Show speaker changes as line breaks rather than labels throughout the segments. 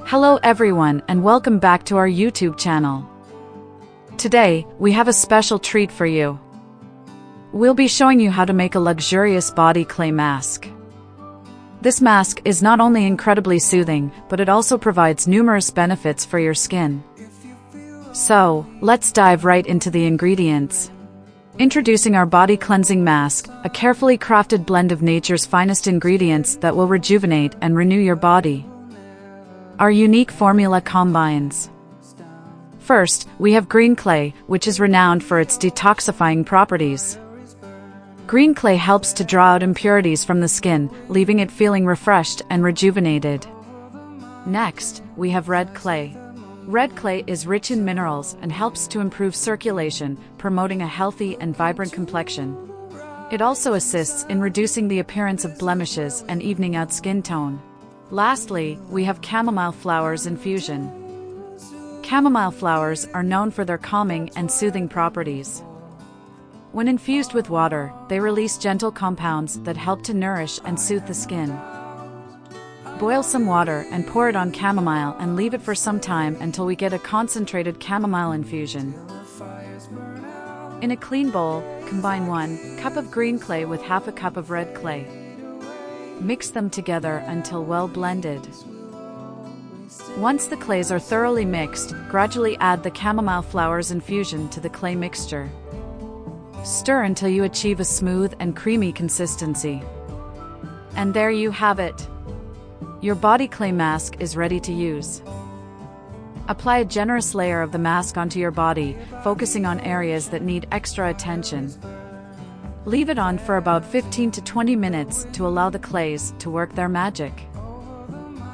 Hello everyone and welcome back to our YouTube channel. Today, we have a special treat for you. We'll be showing you how to make a luxurious body clay mask. This mask is not only incredibly soothing, but it also provides numerous benefits for your skin. So, let's dive right into the ingredients. Introducing our body cleansing mask, a carefully crafted blend of nature's finest ingredients that will rejuvenate and renew your body. Our unique formula combines. First, we have green clay, which is renowned for its detoxifying properties. Green clay helps to draw out impurities from the skin, leaving it feeling refreshed and rejuvenated. Next, we have red clay. Red clay is rich in minerals and helps to improve circulation, promoting a healthy and vibrant complexion. It also assists in reducing the appearance of blemishes and evening out skin tone. Lastly, we have chamomile flowers infusion. Chamomile flowers are known for their calming and soothing properties. When infused with water, they release gentle compounds that help to nourish and soothe the skin. Boil some water and pour it on chamomile and leave it for some time until we get a concentrated chamomile infusion. In a clean bowl, combine 1 cup of green clay with half a cup of red clay. Mix them together until well blended. Once the clays are thoroughly mixed, gradually add the chamomile flowers infusion to the clay mixture. Stir until you achieve a smooth and creamy consistency. And there you have it. Your body clay mask is ready to use. Apply a generous layer of the mask onto your body, focusing on areas that need extra attention. Leave it on for about 15 to 20 minutes to allow the clays to work their magic.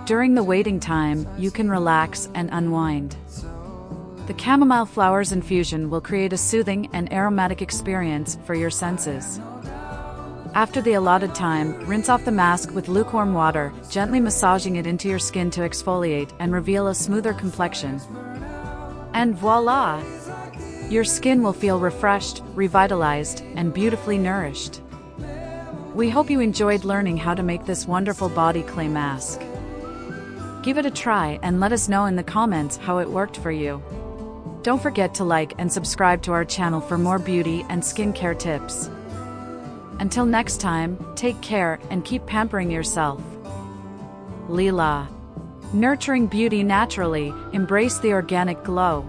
During the waiting time, you can relax and unwind. The chamomile flowers infusion will create a soothing and aromatic experience for your senses. After the allotted time, rinse off the mask with lukewarm water, gently massaging it into your skin to exfoliate and reveal a smoother complexion. And voila! Your skin will feel refreshed, revitalized, and beautifully nourished. We hope you enjoyed learning how to make this wonderful body clay mask. Give it a try and let us know in the comments how it worked for you. Don't forget to like and subscribe to our channel for more beauty and skincare tips. Until next time, take care and keep pampering yourself. Leela. Nurturing beauty naturally, embrace the organic glow.